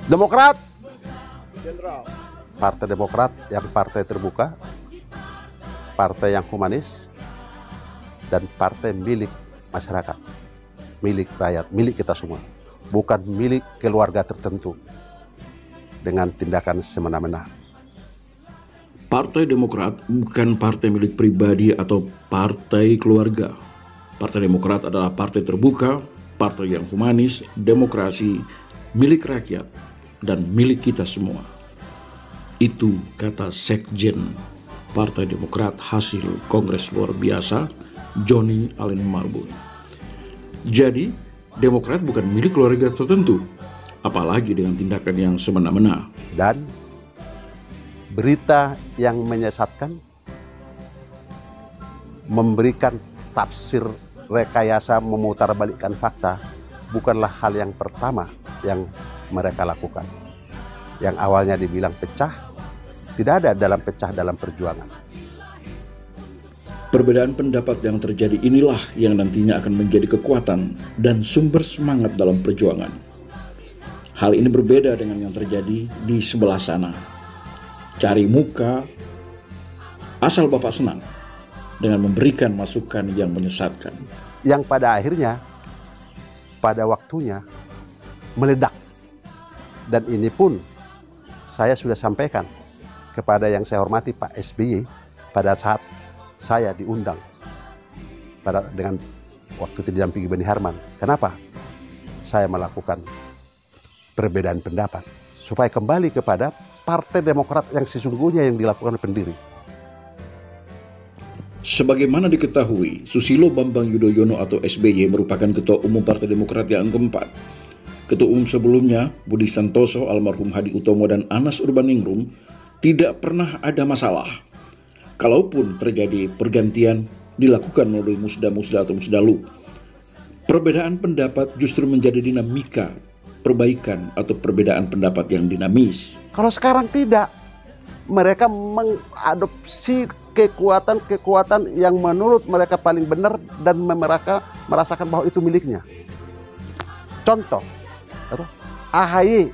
Demokrat, Jenderal. Partai Demokrat yang partai terbuka, partai yang humanis, dan partai milik masyarakat, milik rakyat, milik kita semua, bukan milik keluarga tertentu dengan tindakan semena-mena. Partai Demokrat bukan partai milik pribadi atau partai keluarga. Partai Demokrat adalah partai terbuka, partai yang humanis, demokrasi, milik rakyat, dan milik kita semua. Itu kata Sekjen Partai Demokrat hasil Kongres luar biasa Johnny Allen Marbun. Jadi, Demokrat bukan milik keluarga tertentu, apalagi dengan tindakan yang semena-mena. Dan berita yang menyesatkan, memberikan tafsir rekayasa, memutarbalikkan fakta, bukanlah hal yang pertama yang mereka lakukan. Yang awalnya dibilang pecah, tidak ada dalam pecah dalam perjuangan. Perbedaan pendapat yang terjadi inilah yang nantinya akan menjadi kekuatan dan sumber semangat dalam perjuangan. Hal ini berbeda dengan yang terjadi di sebelah sana. Cari muka, asal Bapak senang, dengan memberikan masukan yang menyesatkan. Yang pada akhirnya, pada waktunya, meledak. Dan ini pun saya sudah sampaikan kepada yang saya hormati Pak SBY pada saat saya diundang dengan waktu itu didampingi Beni Harman. Kenapa saya melakukan perbedaan pendapat? Supaya kembali kepada Partai Demokrat yang sesungguhnya yang dilakukan pendiri. Sebagaimana diketahui, Susilo Bambang Yudhoyono atau SBY merupakan Ketua Umum Partai Demokrat yang keempat. Ketua Umum sebelumnya, Budi Santoso, almarhum Hadi Utomo, dan Anas Urbaningrum tidak pernah ada masalah. Kalaupun terjadi pergantian, dilakukan melalui musda-musda atau musdalu. Perbedaan pendapat justru menjadi dinamika perbaikan atau perbedaan pendapat yang dinamis. Kalau sekarang tidak, mereka mengadopsi kekuatan-kekuatan yang menurut mereka paling benar dan mereka merasakan bahwa itu miliknya. Contoh, AHY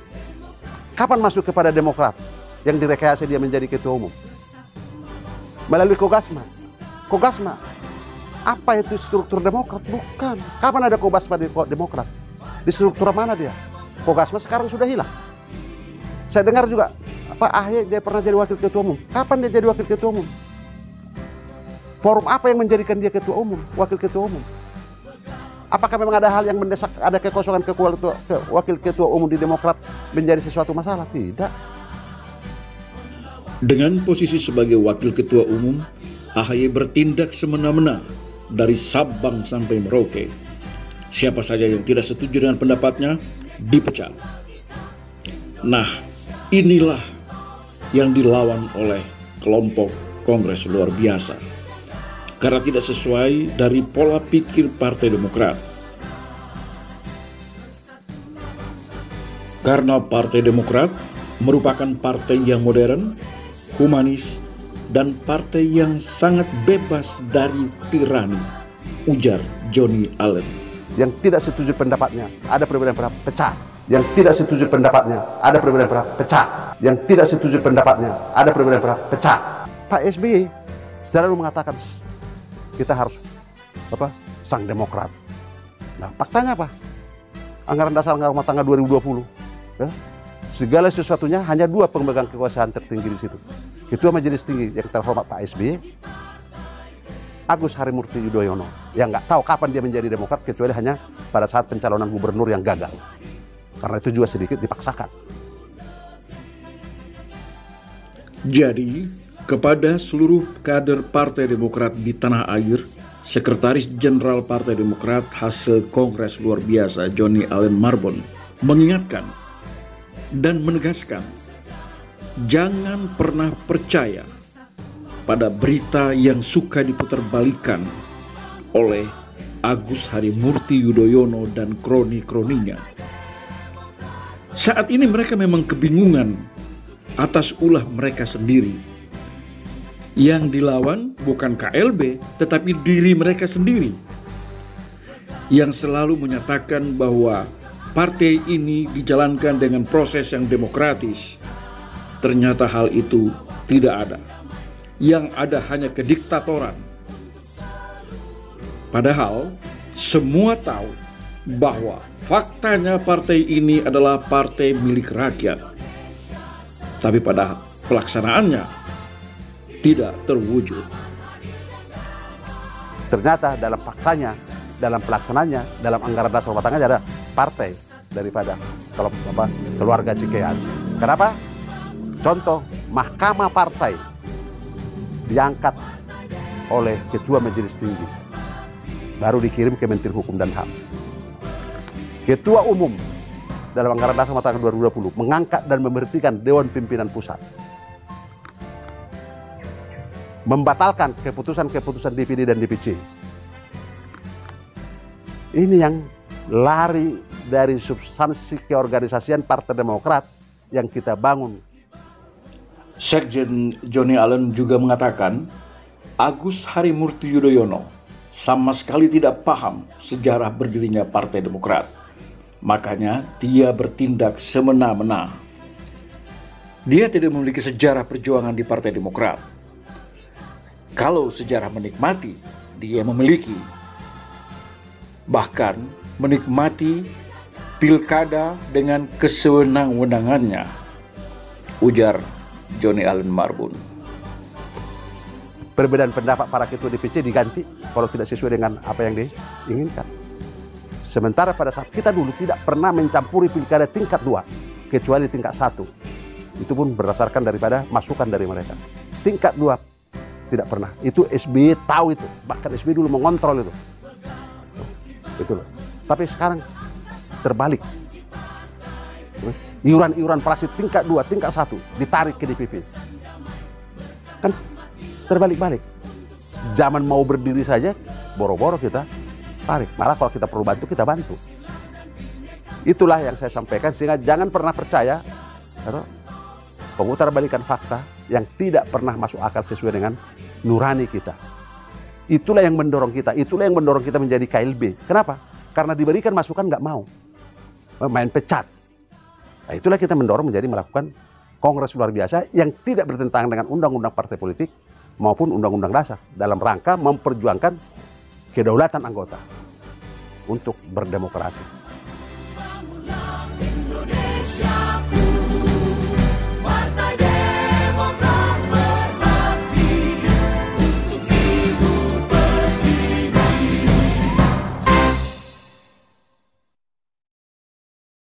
kapan masuk kepada Demokrat yang direkayasa dia menjadi ketua umum? Melalui Kogasma. Kogasma, apa itu struktur Demokrat? Bukan. Kapan ada Kogasma di Demokrat? Di struktur mana dia? Kogasma sekarang sudah hilang. Saya dengar juga, Pak AHY dia pernah jadi wakil ketua umum. Kapan dia jadi wakil ketua umum? Forum apa yang menjadikan dia ketua umum, wakil ketua umum? Apakah memang ada hal yang mendesak, ada kekosongan wakil ketua umum di Demokrat menjadi sesuatu masalah? Tidak. Dengan posisi sebagai wakil ketua umum, AHY bertindak semena-mena dari Sabang sampai Merauke. Siapa saja yang tidak setuju dengan pendapatnya, dipecat. Nah, inilah yang dilawan oleh kelompok Kongres luar biasa. Karena tidak sesuai dari pola pikir Partai Demokrat. Karena Partai Demokrat merupakan partai yang modern, humanis, dan partai yang sangat bebas dari tirani, ujar Johnny Allen. Yang tidak setuju pendapatnya, ada perbedaan pendapat, pecah. Yang tidak setuju pendapatnya, ada perbedaan pendapat, pecah. Yang tidak setuju pendapatnya, ada perbedaan pendapat, pecah. Pak SBY selalu mengatakan kita harus sang Demokrat. Nah, faktanya apa? Anggaran dasar anggaran rumah tangga 2020. Ya? Segala sesuatunya hanya dua pemegang kekuasaan tertinggi di situ. Ketua Majelis Tinggi yang terhormat Pak SBY, Agus Harimurti Yudhoyono, yang nggak tahu kapan dia menjadi Demokrat kecuali hanya pada saat pencalonan gubernur yang gagal. Karena itu juga sedikit dipaksakan. Jadi, kepada seluruh kader Partai Demokrat di tanah air, Sekretaris Jenderal Partai Demokrat hasil Kongres luar biasa Johnny Allen Marbun mengingatkan dan menegaskan, jangan pernah percaya pada berita yang suka diputarbalikkan oleh Agus Harimurti Yudhoyono dan kroni-kroninya. Saat ini mereka memang kebingungan atas ulah mereka sendiri. Yang dilawan bukan KLB, tetapi diri mereka sendiri. Yang selalu menyatakan bahwa partai ini dijalankan dengan proses yang demokratis. Ternyata hal itu tidak ada. Yang ada hanya kediktatoran. Padahal semua tahu bahwa faktanya partai ini adalah partai milik rakyat. Tapi pada pelaksanaannya tidak terwujud. Ternyata dalam faktanya, dalam pelaksananya, dalam anggaran dasar rumah tangga ada partai daripada keluarga Cikeas. Kenapa? Contoh, mahkamah partai diangkat oleh Ketua Majelis Tinggi, baru dikirim ke Menteri Hukum dan HAM. Ketua Umum dalam anggaran dasar rumah tangga 2020 mengangkat dan memberhentikan Dewan Pimpinan Pusat, membatalkan keputusan-keputusan DPD dan DPC. Ini yang lari dari substansi keorganisasian Partai Demokrat yang kita bangun. Sekjen Johnny Allen juga mengatakan Agus Harimurti Yudhoyono sama sekali tidak paham sejarah berdirinya Partai Demokrat. Makanya dia bertindak semena-mena. Dia tidak memiliki sejarah perjuangan di Partai Demokrat. Kalau sejarah menikmati, dia memiliki. Bahkan menikmati pilkada dengan kesewenang-wenangannya, ujar Johnny Allen Marbun. Perbedaan pendapat para ketua DPC diganti kalau tidak sesuai dengan apa yang diinginkan. Sementara pada saat kita dulu tidak pernah mencampuri pilkada tingkat 2, kecuali tingkat 1. Itu pun berdasarkan daripada masukan dari mereka. Tingkat 2 tidak pernah. Itu SBY tahu itu. Bahkan SBY dulu mengontrol itu. Itu loh. Tapi sekarang terbalik. Iuran-iuran plastik tingkat 2, tingkat 1 ditarik ke DPP. Kan terbalik-balik. Zaman mau berdiri saja, boro-boro kita tarik. Malah kalau kita perlu bantu, kita bantu. Itulah yang saya sampaikan, sehingga jangan pernah percaya pemutarbalikan fakta yang tidak pernah masuk akal sesuai dengan nurani kita. Itulah yang mendorong kita, menjadi KLB. Kenapa? Karena diberikan masukan nggak mau, main pecat. Nah, itulah kita mendorong melakukan kongres luar biasa yang tidak bertentangan dengan undang-undang partai politik maupun undang-undang dasar dalam rangka memperjuangkan kedaulatan anggota untuk berdemokrasi.